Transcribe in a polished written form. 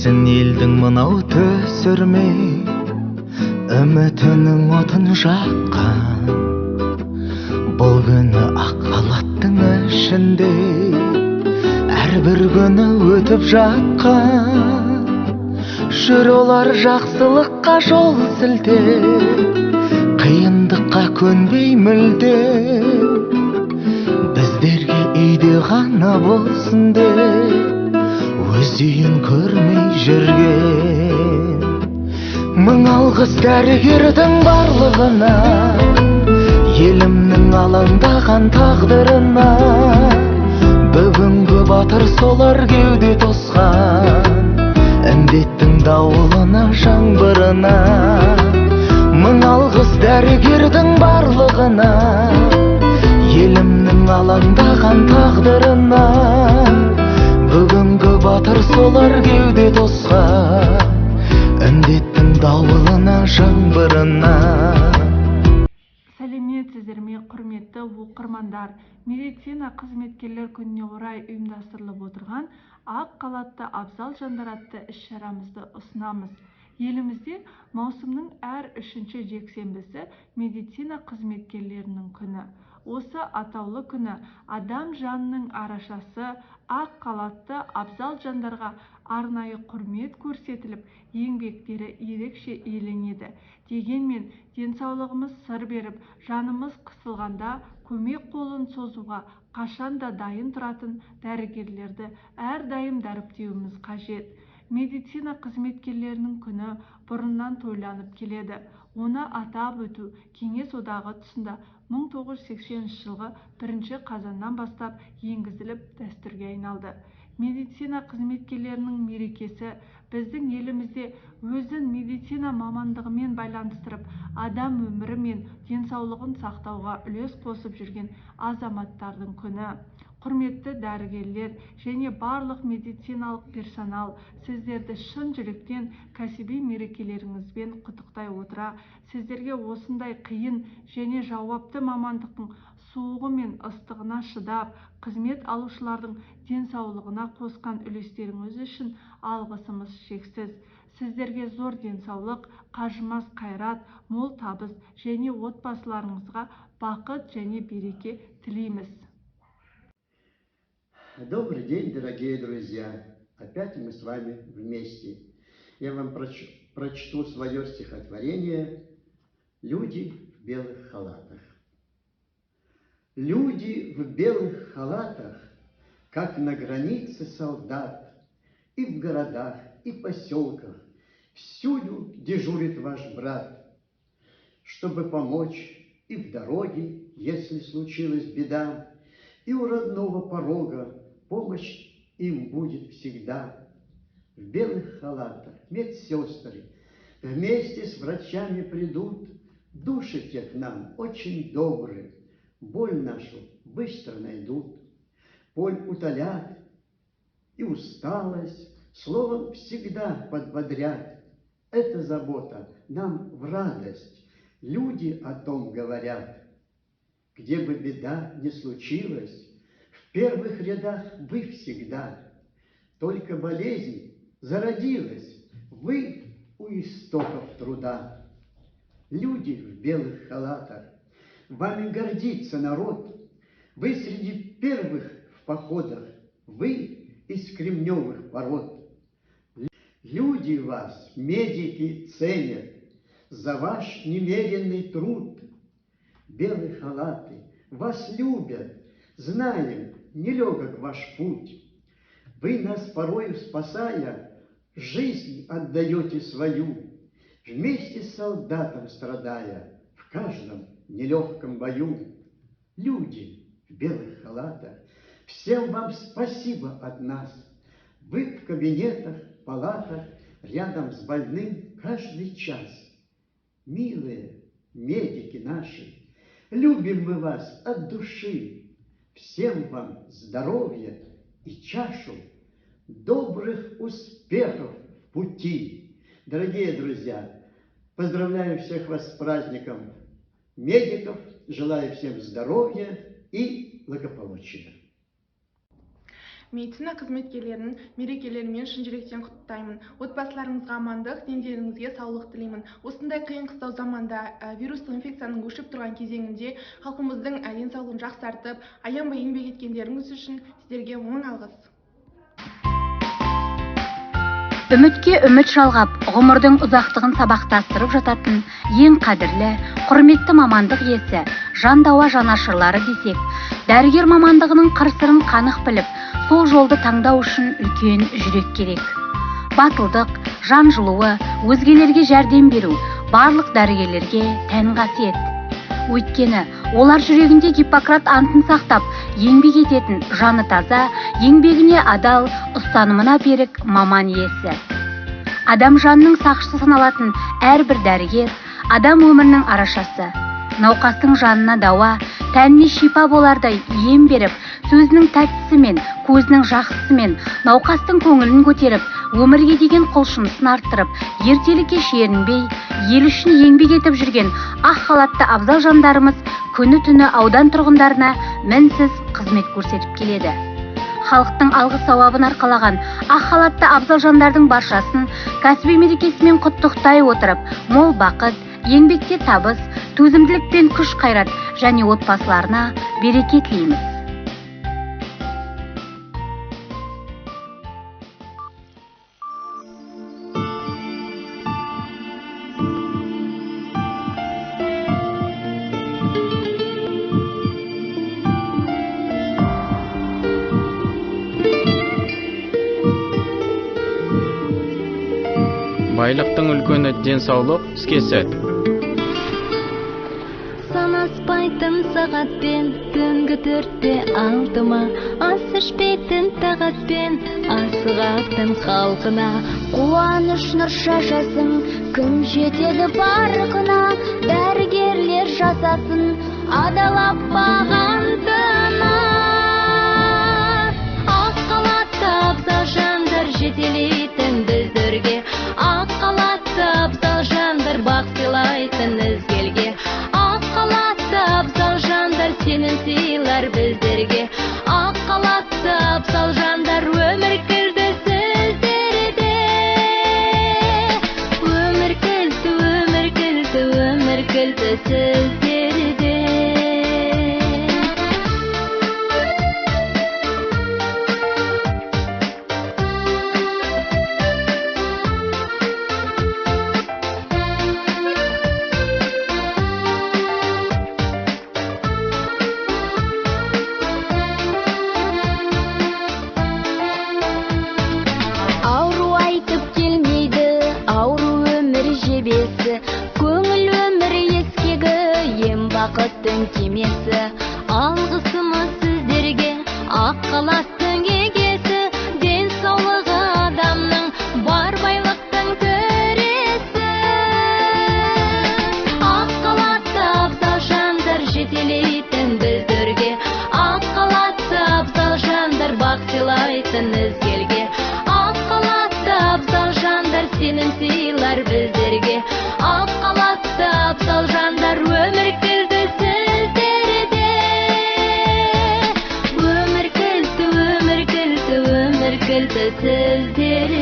Білмейсің елдің мынау төсірмей үмітінің отын жаққан. Бұл күні ақ халаттың ішінде әрбір күні өтіп жатқан. Жүр олар жақсылыққа жол сілтеп, қиындыққа көнбей мүлде. Біздерге үйде ғана болсын деп өз үйін көрмей жүрген. Мың алғыс дәрігердің барлығына, елімнің алаңдаған тағдырына. Бүгінгі батыр солар кеуде тосқан, індеттің дауылына, жаңбырына. Мың алғыс дәрігердің барлығына, елімнің алаңдаған тағдырына. Бүгінгі батыр солар кеуде тосқан, індеттің дауылына, жаңбырына. Сәлеметсіздер ме, құрметті оқырмандар. Медицина қызметкерлер күніне орай ұйымдастырылып отырған ақ халатты абзал жандар атты іс-шарамызды ұсынамыз. Елімізде маусымның әр 3-ші жексенбісі медицина қызметкерлерінің күні. Осы атаулы күні адам жанының арашасы ақ халатты абзал жандарға арнайы құрмет көрсетіліп, еңбектері ерекше еленеді. Дегенмен денсаулығымыз сыр беріп, жанымыз қысылғанда көмек қолын созуға қашанда дайын тұратын дәрігерлерді әрдайым дәріптеуіміз қажет. Медицина қызметкерлерінің күні бұрыннан тойланып келеді. Оны атап өту Кеңес одағы тұсында 1980 жылғы 1 қазаннан бастап енгізіліп дәстүрге айналды. Медицина қызметкерлерінің мерекесі біздің елімізде өзін медицина мамандығымен байланыстырып, адам өмірі мен денсаулығын сақтауға үлес қосып жүрген азаматтардың күні. Құрметті дәрігерлер және барлық медициналық персонал, сіздерді шын жүректен кәсіби мерекелеріңізбен құттықтай отыра, сіздерге осындай қиын және жауапты мамандықтың суығы мен ыстығына шыдап, қызмет алушылардың денсаулығына қосқан үлестеріңіз үшін алғысымыз шексіз. Сіздерге зор денсаулық, қажымас қайрат, мол табыс және отбасыларыңызға бақыт және береке тілейміз. Добрый день, дорогие друзья! Опять мы с вами вместе. Я вам прочту свое стихотворение «Люди в белых халатах». Люди в белых халатах, как на границе солдат, и в городах, и поселках всюду дежурит ваш брат, чтобы помочь и в дороге, если случилась беда, и у родного порога помощь им будет всегда. В белых халатах медсестры вместе с врачами придут, души те к нам очень добрые, боль нашу быстро найдут. Боль утолят и усталость, словом всегда подбодрят. Эта забота нам в радость, люди о том говорят. Где бы беда ни случилась, в первых рядах вы всегда. Только болезнь зародилась, вы у истоков труда. Люди в белых халатах, вами гордится народ. Вы среди первых в походах, вы из кремневых пород. Люди вас, медики, ценят за ваш немеренный труд. Белые халаты вас любят, знаем, нелегок ваш путь. Вы нас порою спасая, жизнь отдаете свою, вместе с солдатом страдая, в каждом нелегком бою. Люди в белых халатах, всем вам спасибо от нас. Вы в кабинетах, палатах, рядом с больным каждый час. Милые медики наши, любим мы вас от души. Всем вам здоровья и чашу добрых успехов в пути. Дорогие друзья, поздравляю всех вас с праздником медиков, желаю всем здоровья и благополучия. Медицина қызметкерлерінің мерекелерімен шын жүректен құттықтаймын. Отбасыларыңызға амандық, дендеріңізге саулық тілеймін. Осындай қиын-қыстау заманда, вирустық инфекцияның өршіп тұрған кезеңінде халқымыздың денсаулығын жақсартып, аянбай еңбек еткендеріңіз үшін сіздерге мың алғыс. Үмітке үміт жалғап, ғұмырдың ұзақтығын сабақтастырып жататын ең қадірлі, құрметті мамандық иесі, жандауа жанашырлары десек, дәрігер мамандығының қыр-сырын қанық біліп, сол жолды таңдау үшін үлкен жүрек керек. Батылдық, жан жылуы, өзгелерге жәрдем беру, барлық дәрігерлерге тән қасиет. Өйткені олар жүрегінде Гиппократ антын сақтап, еңбек ететін жаны таза, еңбегіне адал, ұстанымына берік маман иесі. Адам жанының сақшысы саналатын әрбір дәрігер, адам өмірінің арашасы. Науқастың жанына дауа, тәніне шипа болардай ем беріп, сөзінің тәттісімен, көзінің жақсысымен, науқастың көңілін көтеріп, өмірге деген құлшынысын арттырып, ертелі кеш ерінбей, ел үшін еңбек етіп жүрген ақ халатты абзал жандарымыз күні-түні аудан тұрғындарына мінсіз қызмет көрсетіп келеді. Халықтың алғы сауабын арқалаған ақ халатты абзал жандардың баршасын кәсіби мерекесімен құттықтай отырып, мол бақыт, еңбекте табыс, төзімділік пен күш қайрат және отбасыларына береке тілейміз. Байлықтың үлкені денсаулық, іске сәт. Санаспайтын сағатпен, түнгі 4-те 6-ма, ас ішпейтін тағатпен, асығатын халқына. Қуаныш нұр шашасын, күн жетеді барқына, дәрігерлер жасасын, адалап бағантына. Ақ қалатты абзал жандар жетелейтін біздерге, ақ қалатты абзал жандар бақ сыйлайтын ізгелге, ақ қалатты абзал жандар сенің сыйлар біздерге, ақ қалатты абзал жандар өмір кілді сіздерде. Өмір кілді, өмір кілді, өмір кілді сіздерде. Көңіл өмір ескегі, ем бақыттың кемесі, алғысымыз сіздерге, ақ халаттың егесі, денсаулығы адамның, бар байлықтың төресі. Ақ халатты абзал жандар жетелейтін біздерге, ақ халатты абзал жандар бақ сыйлайтын ізгелге, ақ халатты абзал жандар сенің сыйлар біздерге, ақ халатты абзал жандар өмір кілді сіздерде. Өмір кілді, өмір кілді, өмір кілді сіздерде.